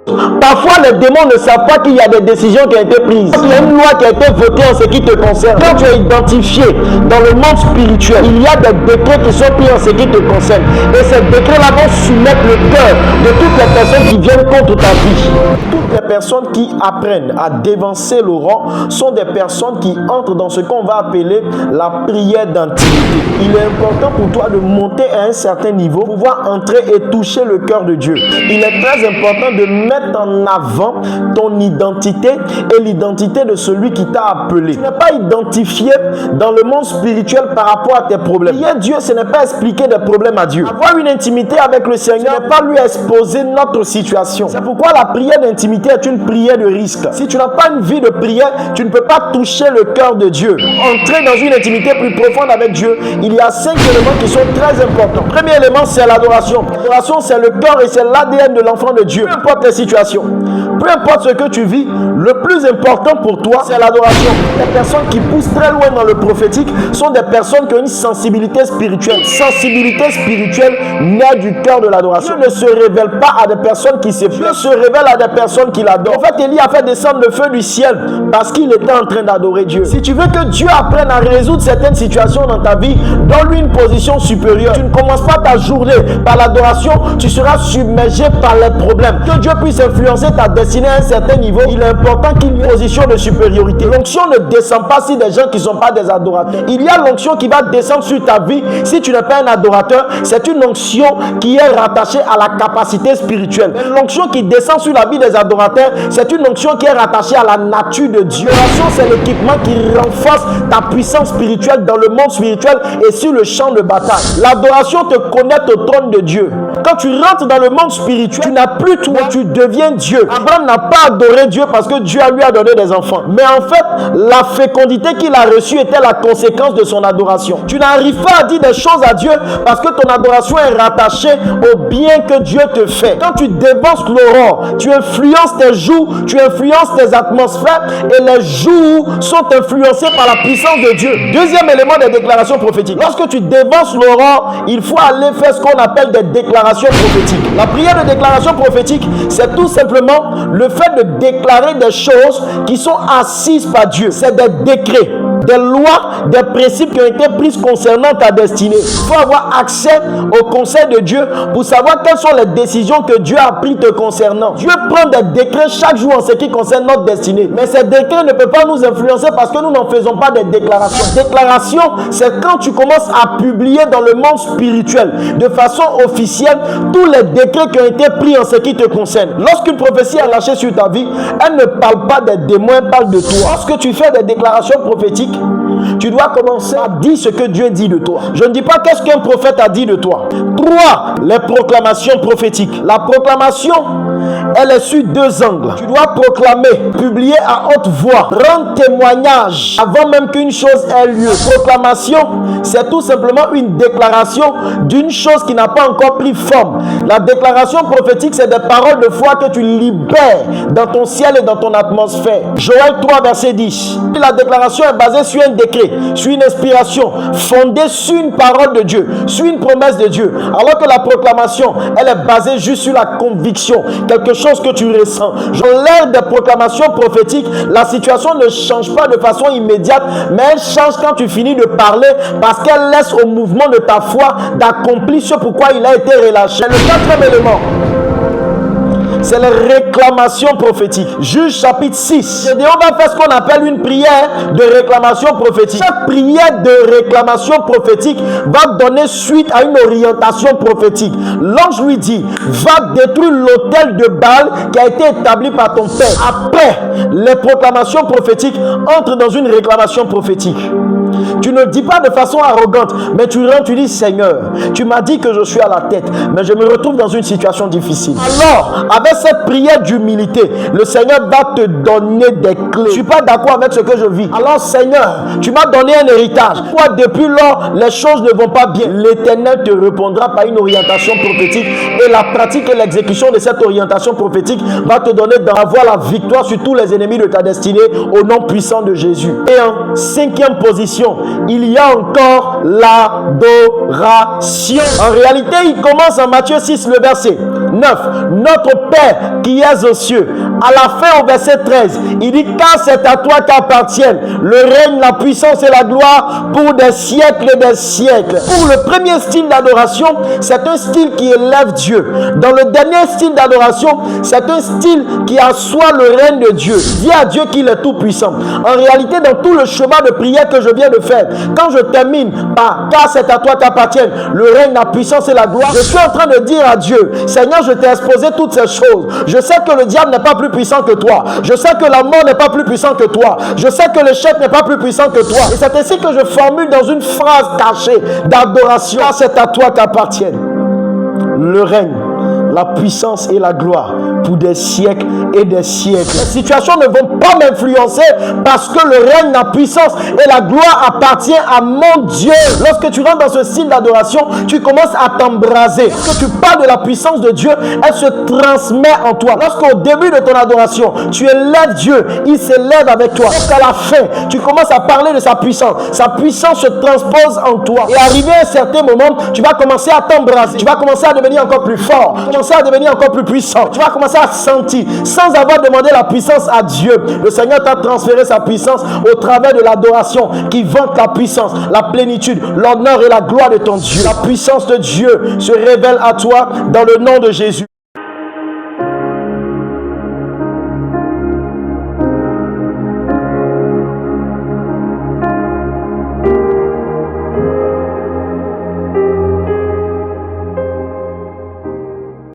Parfois, les démons ne savent pas qu'il y a des décisions qui ont été prises. Il y a une loi qui a été votée en ce qui te concerne. Quand tu es identifié dans le monde spirituel, il y a des décrets qui sont pris en ce qui te concerne. Et ces décrets-là vont soumettre le cœur de toutes les personnes qui viennent contre ta vie. Toutes les personnes qui apprennent à dévancer le rang sont des personnes qui entrent dans ce qu'on va appeler la prière d'intimité. Il est important pour toi de monter à un certain niveau, pouvoir entrer et toucher le cœur de Dieu. Il est très important de mettre en avant ton identité et l'identité de celui qui t'a appelé. Tu n'es pas identifié dans le monde spirituel par rapport à tes problèmes. Prier Dieu, ce n'est pas expliquer des problèmes à Dieu. Avoir une intimité avec le Seigneur, ce n'est pas lui exposer notre situation. C'est pourquoi la prière d'intimité est une prière de risque. Si tu n'as pas une vie de prière, tu ne peux pas toucher le cœur de Dieu. Entrer dans une intimité plus profonde avec Dieu, il y a 5 éléments qui sont très importants. Premier élément, c'est l'adoration. L'adoration, c'est le cœur et c'est l'ADN de l'enfant de Dieu. Peu importe les situations, peu importe ce que tu vis, le plus important pour toi, c'est l'adoration. Les personnes qui poussent très loin dans le prophétique sont des personnes qui ont une sensibilité spirituelle. Sensibilité spirituelle naît du cœur de l'adoration. Dieu ne se révèle pas à des personnes qui se Dieu se révèle à des personnes qui l'adorent. En fait, Élie a fait descendre le feu du ciel parce qu'il était en train d'adorer Dieu. Si tu veux que Dieu apprenne à résoudre certaines situations dans ta vie, donne-lui une position supérieure. Tu ne commences pas ta journée par l'adoration, tu seras submergé par les problèmes. Que Dieu puisse influencer ta destinée à un certain niveau, il est important qu'il y ait une position de supériorité. L'onction ne descend pas sur des gens qui ne sont pas des adorateurs. Il y a l'onction qui va descendre sur ta vie. Si tu n'es pas un adorateur, c'est une onction qui est rattachée à la capacité spirituelle. L'onction qui descend sur la vie des adorateurs, c'est une onction qui est rattachée à la nature de Dieu. L'adoration, c'est l'équipement qui renforce ta puissance spirituelle dans le monde spirituel et sur le champ de bataille. L'adoration te connecte au trône de Dieu. Quand tu rentres dans le monde spirituel, tu n'as plus toi, tu deviens Dieu. Abraham n'a pas adoré Dieu parce que Dieu lui a donné des enfants. Mais en fait, la fécondité qu'il a reçue était la conséquence de son adoration. Tu n'arrives pas à dire des choses à Dieu parce que ton adoration est rattachée au bien que Dieu te fait. Quand tu dévances l'aurore, tu influences tes jours, tu influences tes atmosphères et les jours sont influencés par la puissance de Dieu. Deuxième élément des déclarations prophétiques. Lorsque tu dévances l'aurore, il faut aller faire ce qu'on appelle des déclarations prophétiques. La prière de déclaration prophétique, c'est tout simplement le fait de déclarer des choses qui sont assises par Dieu. C'est des décrets, des lois, des principes qui ont été pris concernant ta destinée. Il faut avoir accès au conseil de Dieu pour savoir quelles sont les décisions que Dieu a prises te concernant. Dieu prend des décrets chaque jour en ce qui concerne notre destinée. Mais ces décrets ne peuvent pas nous influencer parce que nous n'en faisons pas des déclarations. Déclaration, c'est quand tu commences à publier dans le monde spirituel de façon officielle tous les décrets qui ont été pris en ce qui te concerne. Lorsqu'une prophétie est lâchée sur ta vie, elle ne parle pas des démons, elle parle de toi. Lorsque tu fais des déclarations prophétiques, tu dois commencer à dire ce que Dieu dit de toi. Je ne dis pas qu'est-ce qu'un prophète a dit de toi. 3. Les proclamations prophétiques. La proclamation, elle est sur 2 angles. Tu dois proclamer, publier à haute voix, rendre témoignage avant même qu'une chose ait lieu. Proclamation, c'est tout simplement une déclaration d'une chose qui n'a pas encore pris forme. La déclaration prophétique, c'est des paroles de foi que tu libères dans ton ciel et dans ton atmosphère. Joël 3, verset 10. La déclaration est basée sur un décret, sur une inspiration, fondée sur une parole de Dieu, sur une promesse de Dieu. Alors que la proclamation, elle est basée juste sur la conviction, quelque chose que tu ressens. Dans l'ère des proclamations prophétiques, la situation ne change pas de façon immédiate, mais elle change quand tu finis de parler parce qu'elle laisse au mouvement de ta foi d'accomplir ce pourquoi il a été relâché. Le 4e élément, c'est les réclamations prophétiques. Juge chapitre 6. Et on va faire ce qu'on appelle une prière de réclamation prophétique. Chaque prière de réclamation prophétique va donner suite à une orientation prophétique. L'ange lui dit, va détruire l'autel de Baal qui a été établi par ton père. Après, les proclamations prophétiques entrent dans une réclamation prophétique. Tu ne dis pas de façon arrogante, mais tu rentres, tu dis, Seigneur, tu m'as dit que je suis à la tête, mais je me retrouve dans une situation difficile. Alors, avec cette prière d'humilité, le Seigneur va te donner des clés. Je ne suis pas d'accord avec ce que je vis. Alors, Seigneur, tu m'as donné un héritage. Toi, depuis lors, les choses ne vont pas bien. L'Éternel te répondra par une orientation prophétique et la pratique et l'exécution de cette orientation prophétique va te donner d'avoir la victoire sur tous les ennemis de ta destinée au nom puissant de Jésus. Et en 5e position, il y a encore l'adoration. En réalité, il commence en Matthieu 6, le verset. 9. Notre Père qui es aux cieux. À la fin, au verset 13, il dit, car c'est à toi qu'appartiennent le règne, la puissance et la gloire pour des siècles et des siècles. Pour le premier style d'adoration, c'est un style qui élève Dieu. Dans le dernier style d'adoration, c'est un style qui assoit le règne de Dieu. Dis à Dieu qu'il est tout puissant. En réalité, dans tout le chemin de prière que je viens de faire, quand je termine par car c'est à toi qu'appartiennent le règne, la puissance et la gloire, je suis en train de dire à Dieu, Seigneur, je t'ai exposé toutes ces choses. Je sais que le diable n'est pas plus puissant que toi. Je sais que la mort n'est pas plus puissant que toi. Je sais que l'échec n'est pas plus puissant que toi. Et c'est ainsi que je formule dans une phrase cachée d'adoration, car c'est à toi qu'appartiennent le règne, la puissance et la gloire pour des siècles et des siècles. Les situations ne vont pas m'influencer parce que le règne, la puissance et la gloire appartient à mon Dieu. Lorsque tu rentres dans ce style d'adoration, tu commences à t'embraser. Lorsque tu parles de la puissance de Dieu, elle se transmet en toi. Lorsqu'au début de ton adoration, tu élèves Dieu, il s'élève avec toi. Lorsqu'à la fin, tu commences à parler de sa puissance se transpose en toi. Et arrivé à un certain moment, tu vas commencer à t'embraser. Tu vas commencer à devenir encore plus fort. Tu vas commencer à devenir encore plus puissant. Tu vas commencer à sentir, sans avoir demandé la puissance à Dieu. Le Seigneur t'a transféré sa puissance au travers de l'adoration qui vante la puissance, la plénitude, l'honneur et la gloire de ton Dieu. La puissance de Dieu se révèle à toi dans le nom de Jésus.